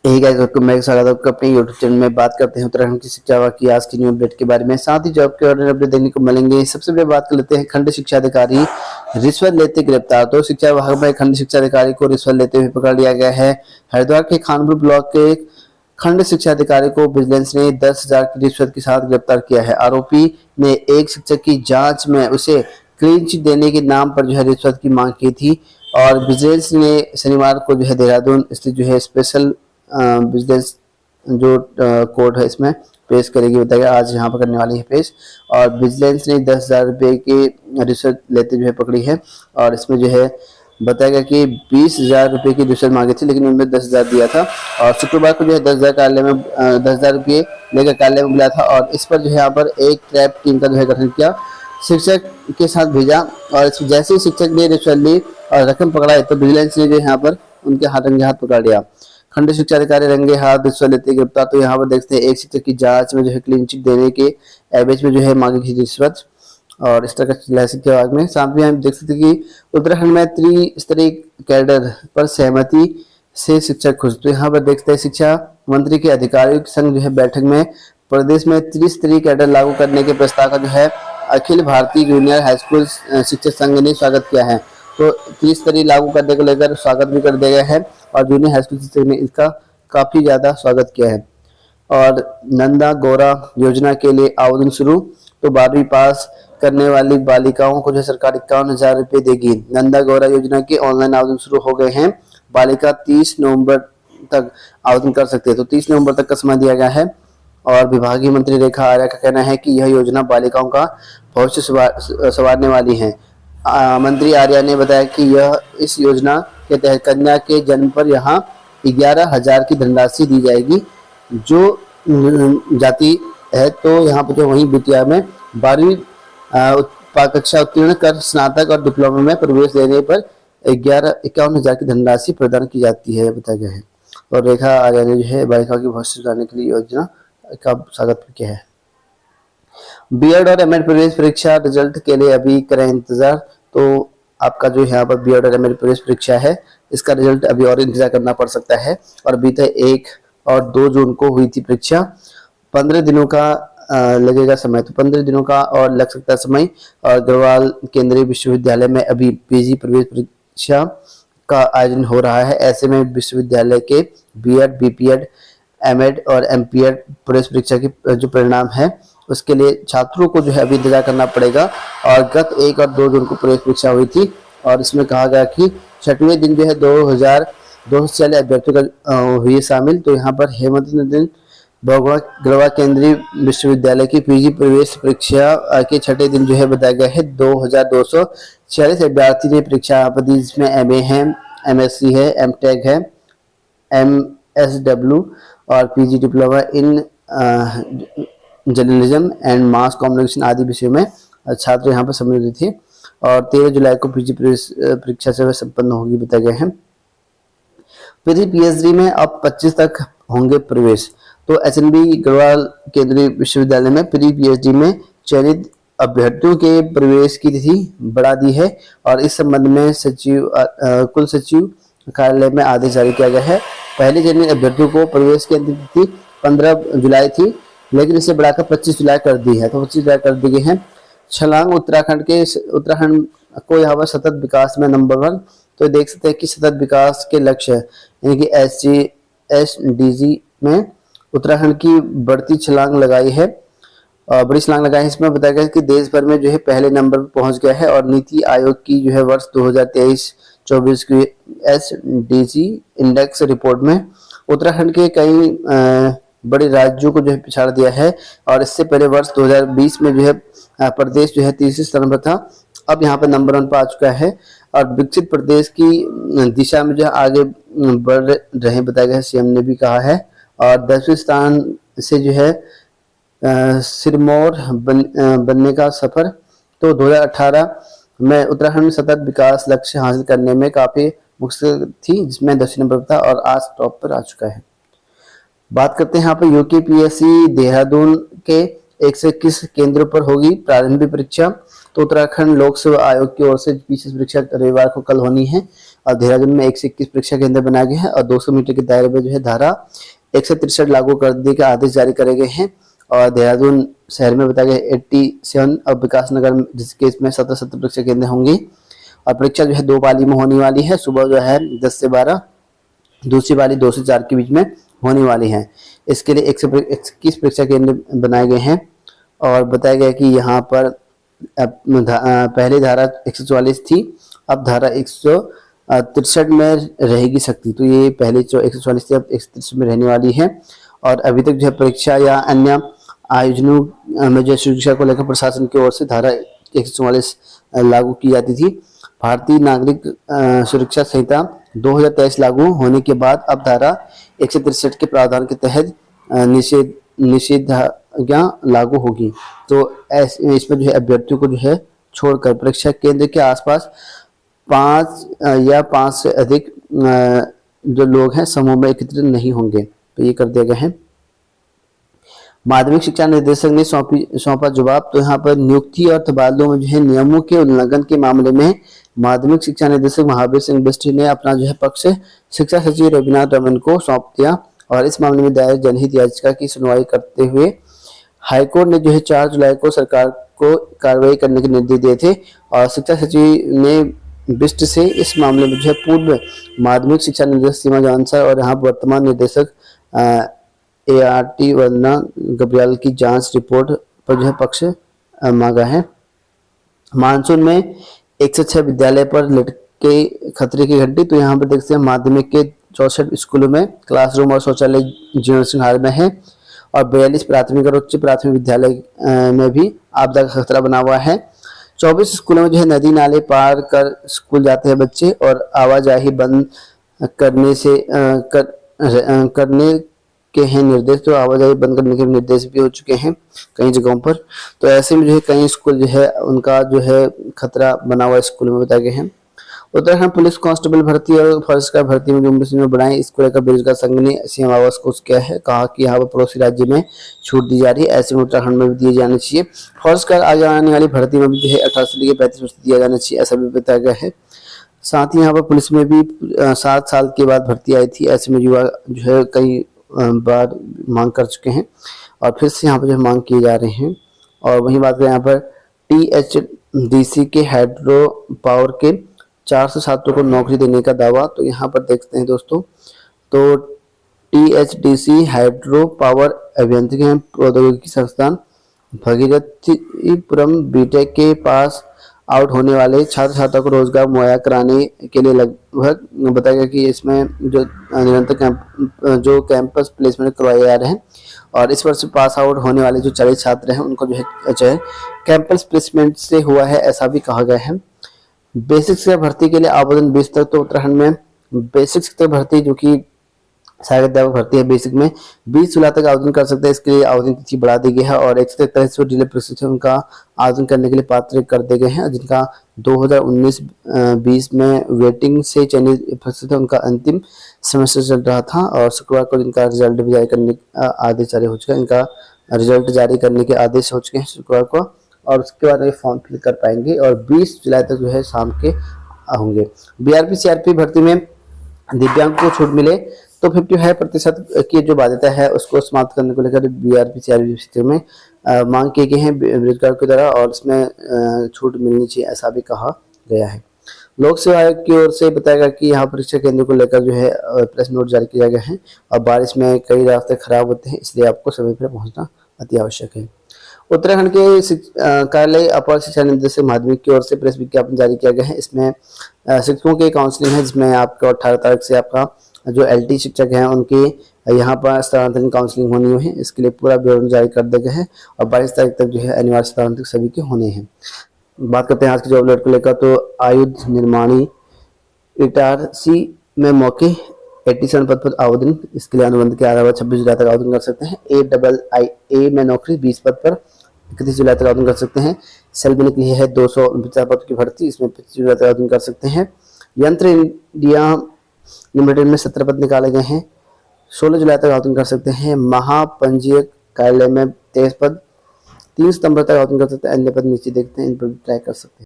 यही guys, welcome back. स्वागत है आपका अपने यूट्यूब चैनल में। बात करते हैं उत्तराखंड की शिक्षा की आज की न्यू अपडेट के बारे में, साथ ही जॉब के और अपडेट देखने को मिलेंगे। सबसे पहले बात कर लेते हैं खंड शिक्षा अधिकारी रिश्वत लेते गिरफ्तार। तो शिक्षा विभाग में खंड शिक्षा अधिकारी को रिश्वत लेते हुए पकड़ लिया गया है। हरिद्वार के खानपुर ब्लॉक के खंड शिक्षा अधिकारी को विजिलेंस ने 10,000 की रिश्वत के साथ गिरफ्तार किया है। आरोपी ने एक शिक्षक की जांच में उसे क्लीन चिट देने के नाम पर रिश्वत की मांग की थी। और विजिलेंस ने शनिवार को देहरादून स्थित स्पेशल बिजनेस कोर्ट है, इसमें पेश करेगी। बताया आज यहाँ पर करने वाली है पेश। और विजिलेंस ने 10,000 रुपये की रिश्वत लेते पकड़ी है। और इसमें बताया गया कि 20,000 रुपये की रिश्वत मांगी थी, लेकिन उनमें 10,000 दिया था। और शुक्रवार को 10,000 कार्यालय में 10,000 रुपये लेकर कार्यालय में बुलाया था। और इस पर यहाँ पर एक ट्रैप टीम का गठन किया, शिक्षक के साथ भेजा। और जैसे ही शिक्षक ने रिश्वत ली और रकम पकड़ाई तो विजिलेंस ने यहाँ पर उनके रंगे हाथ पकड़ लिया। खंड शिक्षा अधिकारी रंगे हाथ रिश्वत लेते गिरफ्तार। तो यहाँ पर देखते हैं एक शिक्षक की जांच में क्लीन चिट देने के एवज में मांगी थी रिश्वत। और इस तरह का शिक्षा विभाग में साथ में हम देख सकते हैं कि उत्तराखंड में त्रिस्तरीय कैडर पर सहमति से शिक्षक खुश। तो यहाँ पर देखते हैं शिक्षा मंत्री के अधिकारियों के संग बैठक में प्रदेश में त्रिस्तरीय कैडर लागू करने के प्रस्ताव का Akhil Bharatiya junior high school शिक्षक संघ ने स्वागत किया है। तो त्रिस्तरीय लागू करने को लेकर स्वागत भी कर दिया गया है और जूनियर हाई स्कूल शिक्षक ने इसका काफी ज्यादा स्वागत किया है। और नंदा गौरा योजना के लिए आवेदन शुरू। तो 12वीं पास करने वाली बालिकाओं को सरकार 51,000 रुपये देगी। नंदा गौरा योजना के ऑनलाइन आवेदन शुरू हो गए हैं। बालिका 30 नवंबर तक आवेदन कर सकते हैं। तो 30 नवंबर तक का समय दिया गया है। और विभागीय मंत्री रेखा आर्या का कहना है कि यह योजना बालिकाओं का भविष्य संवारने वाली है। मंत्री आर्या ने बताया कि इस योजना के तहत कन्या के जन्म पर यहाँ 11,000 की धनराशि दी जाएगी जो जाती है। तो यहाँ पर वहीं बिटिया में 12वीं कक्षा उत्तीर्ण कर स्नातक और डिप्लोमा में प्रवेश लेने पर 51,000 की धनराशि प्रदान की जाती है, बताया गया है। और रेखा आर्या ने बालिकाओं की भविष्य सुधारने के लिए योजना का स्वागत किया है। बीएड और एमएड प्रवेश परीक्षा रिजल्ट के लिए अभी करें इंतजार। तो आपका यहाँ पर बीएड और एमएड प्रवेश परीक्षा है, इसका रिजल्ट अभी और इंतजार करना पड़ सकता है। और बीते 1 और 2 जून को हुई थी परीक्षा। 15 दिनों का लगेगा समय, तो 15 दिनों का और लग सकता है समय। और गढ़वाल केंद्रीय विश्वविद्यालय में अभी पीजी प्रवेश परीक्षा का आयोजन हो रहा है। ऐसे में विश्वविद्यालय के बीएड, बीपीएड, एमएड और एमपीएड प्रवेश परीक्षा की जो परिणाम है उसके लिए छात्रों को अभी इंतजार करना पड़ेगा। और गत 1 और 2 जून को प्रवेश परीक्षा हुई थी। और इसमें कहा गया कि 6वें दिन 2,246 अभ्यर्थियों का हुई शामिल। तो यहाँ पर हेमंत नंदन गढ़वा केंद्रीय विश्वविद्यालय की पीजी प्रवेश परीक्षा के 6ठे दिन बताया गया है। 2,246 अभ्यर्थी ने परीक्षा दी, जिसमें एमए है, एमएससी है, एमटेक है, एमएसडब्ल्यू और PG diploma in journalism and mass communication आदि विषयों में छात्र यहाँ पर सम्मिलित थे। और 13 जुलाई को पीजी प्रवेश परीक्षा से संपन्न होगी, बताया गया है। प्री पीएचडी में अब 25 तक होंगे प्रवेश। तो एचएनबी गढ़वाल केंद्रीय विश्वविद्यालय में प्री पीएचडी में चयनित अभ्यर्थियों के प्रवेश की तिथि बढ़ा दी है। और इस संबंध में कुल सचिव कार्यालय में आदेश जारी किया गया है। पहले चयनित अभ्यर्थियों को प्रवेश की अंतिम तिथि 15 जुलाई थी, लेकिन इसे बढ़ाकर 25 जुलाई कर दी है। तो 25 जुलाई कर दी गई है। छलांग उत्तराखंड को यहाँ पर सतत विकास में नंबर 1। तो देख सकते हैं कि सतत विकास के लक्ष्य यानी कि SDG में उत्तराखंड की बढ़ती छलांग लगाई है, बड़ी छलांग लगाई है। इसमें बताया गया कि देश भर में पहले नंबर पर पहुंच गया है। और नीति आयोग की वर्ष 2023-24 की SDG इंडेक्स रिपोर्ट में उत्तराखंड के कई बड़े राज्यों को पिछाड़ दिया है। और इससे पहले वर्ष 2020 में प्रदेश तीसरे स्थान पर था, अब यहाँ पर नंबर 1 पर आ चुका है। और विकसित प्रदेश की दिशा में आगे बढ़ रहे, बताया गया है, सीएम ने भी कहा है। और 10वें स्थान से सिरमौर बनने का सफर। तो 2018 में उत्तराखंड में सतत विकास लक्ष्य हासिल करने में काफी मुश्किल थी, जिसमें 10वें नंबर पर था और आज टॉप पर आ चुका है। बात करते हैं यहाँ पर यूकेपीएससी देहरादून के 121 केंद्रों पर होगी प्रारंभिक परीक्षा। तो उत्तराखंड लोक सेवा आयोग की ओर से पीछे परीक्षा रविवार को कल होनी है। और देहरादून में 121 परीक्षा केंद्र बनाए गए हैं और 200 मीटर के दायरे में जो है धारा 163 लागू करने के आदेश जारी करे गए हैं। और देहरादून शहर में बताया गया 87 और विकास नगर जिसके इसमें 17 परीक्षा केंद्र होंगे और परीक्षा जो है 2 पाली में होने वाली है। सुबह जो है 10 से 12, दूसरी पाली 2 से 4 के बीच में होने वाली है। इसके लिए 121 परीक्षा केंद्र बनाए गए हैं और बताया गया कि यहाँ पर पहले धारा 144 थी, अब धारा 163 में रहेगी सकती, तो ये पहले जो 144 थी अब 163 में रहने वाली है। और अभी तक जो है परीक्षा या अन्य आयोजनों में जो सुरक्षा को लेकर प्रशासन की ओर से धारा 144 लागू की जाती थी। भारतीय नागरिक सुरक्षा संहिता 2023 लागू होने के बाद अब धारा 163 के प्रावधान के तहत निषेधाज्ञा लागू होगी। तो इसमें जो है अभ्यर्थियों को जो है छोड़कर परीक्षा केंद्र के आसपास 5 या 5 से अधिक जो लोग हैं समूह में एकत्रित नहीं होंगे, तो ये कर दिया गया है। माध्यमिक शिक्षा निदेशक ने सौंपा जवाब। तो यहाँ पर नियुक्ति और तबादलों में जो है नियमों के उल्लंघन के मामले में माध्यमिक शिक्षा निदेशक महावीर सिंह बिष्ट ने अपना जो है पक्ष शिक्षा सचिव रविनाथ रमन को सौंप दिया और इस मामले में दायर जनहित याचिका की सुनवाई करते हुए हाईकोर्ट ने जो है 4 जुलाई को सरकार को कार्रवाई करने के निर्देश दिए थे और शिक्षा सचिव ने बिष्ट से इस मामले में जो है पूर्व माध्यमिक शिक्षा निदेशक सीमा जानसर और यहाँ वर्तमान निदेशक ART वंदना गब्रियाल की जांच रिपोर्ट पर जो है पक्ष मांगा है। मानसून में 106 विद्यालय पर लटके खतरे की घंटी। तो यहाँ पर देख सकते हैं माध्यमिक के 64 स्कूलों में क्लासरूम और शौचालय जीर्णोद्धार हाल में है और 42 प्राथमिक और उच्च प्राथमिक विद्यालय में भी आपदा का खतरा बना हुआ है। 24 स्कूलों में जो है नदी नाले पार कर स्कूल जाते हैं बच्चे और आवाजाही बंद करने के हैं निर्देश। तो आवाजाही बंद करने के निर्देश भी हो चुके हैं कई जगहों पर। तो ऐसे में जो है कई स्कूल जो है उनका जो है खतरा बना हुआ स्कूल में बताए गए हैं। उत्तराखंड पुलिस कांस्टेबल भर्ती और फॉरेस्टर भर्ती में जो बढ़ाएं, इसको लेकर बेरोजगार संघ ने सीएम आवास को किया है, कहा कि यहाँ पर पड़ोसी राज्य में छूट दी जा रही है, ऐसे में उत्तराखंड में भी दिए जाने चाहिए। फॉरेस्टर आगे आने वाली भर्ती में भी जो है 18 से लेकर 35 वर्ष दिया जाना चाहिए, ऐसा भी बताया गया है। साथ ही यहाँ पर पुलिस में भी 7 साल के बाद भर्ती आई थी, ऐसे में युवा जो है कई बार मांग कर चुके हैं और फिर से यहाँ पर जो मांग किए जा रहे हैं। और वहीं बात करें यहाँ पर THDC के हाइड्रो पावर के 400 छात्रों को नौकरी देने का दावा। तो यहाँ पर देखते हैं दोस्तों, तो THDC हाइड्रो पावर अभियांत्रिकी प्रौद्योगिकी संस्थान भगीरथपुरम बीटेक के पास आउट होने वाले छात्र छात्राओं को रोजगार मुहैया कराने के लिए लगभग बताया गया कि इसमें जो निरंतर जो कैंपस प्लेसमेंट करवाए जा रहे हैं और इस वर्ष पास आउट होने वाले जो 40 छात्र हैं उनको जो है कैंपस प्लेसमेंट से हुआ है, ऐसा भी कहा गया है। बेसिक शिक्षक भर्ती के लिए आवेदन 20 तक। तो उत्तराखंड में बेसिक शिक्षक भर्ती जो कि सहायक अध्यापक भर्ती है बेसिक में 20 जुलाई तक आवेदन कर सकते हैं। इसके लिए आवेदन तिथि बढ़ा दी गई है और 143 जिले प्रशिक्षण उनका आवेदन करने के लिए पात्र कर दिए गए हैं, जिनका 2019-20 में वेटिंग से चयनित प्रशिक्षण उनका अंतिम सेमेस्टर चल रहा था और शुक्रवार को इनका रिजल्ट भी जारी करने आदेश जारी हो चुका है। इनका रिजल्ट जारी करने के आदेश हो चुके हैं शुक्रवार को और उसके बाद ये फॉर्म फिल कर पाएंगे और 20 जुलाई तक जो है शाम के होंगे। BRP CRP भर्ती में दिव्यांग को छूट मिले तो 55% की जो बाध्यता है उसको समाप्त करने को लेकर BRP CRP में मांग की गई है बेरोजगार के द्वारा और इसमें छूट मिलनी चाहिए, ऐसा भी कहा गया है। लोक सेवा आयोग की ओर से बताया गया कि यहाँ परीक्षा केंद्र को लेकर जो है प्रेस नोट जारी किया गया है और बारिश में कई रास्ते खराब होते हैं, इसलिए आपको समय पर पहुँचना अति आवश्यक है। उत्तराखंड के कार्यालय अपर शिक्षा निदेशक माध्यमिक की ओर से प्रेस विज्ञापन जारी किया गया है। इसमें शिक्षकों की काउंसलिंग है, जिसमें आपका 18 तारीख से आपका जो LT शिक्षक हैं उनके यहाँ पर स्थानांतरण काउंसलिंग होनी है। इसके लिए पूरा विवरण जारी कर दिया गया है और 22 तारीख तक जो है अनिवार्य स्थानांतरण सभी के होने हैं। बात करते हैं आज के जॉब अलर्ट को लेकर। तो आयुध निर्माणी इटारसी में मौके 87 पद पर आवेदन, इसके लिए अनुबंध के आधार पर 26 जुलाई तक आवेदन कर सकते हैं। AIIA में नौकरी 20 पद पर 31 जुलाई तक आवेदन कर सकते हैं। सेल में निकली है 250 पद की भर्ती, इसमें 25 जुलाई तक आवेदन कर सकते हैं। यंत्र इंडिया लिमिटेड में 17 पद निकाले गए हैं, 16 जुलाई तक आवेदन कर सकते हैं। महापंजीयक कार्यालय में 23 पद, 3 सितंबर तक आवेदन कर सकते हैं। अन्य पद नीचे देखते हैं, इन पर ट्राई कर सकते हैं।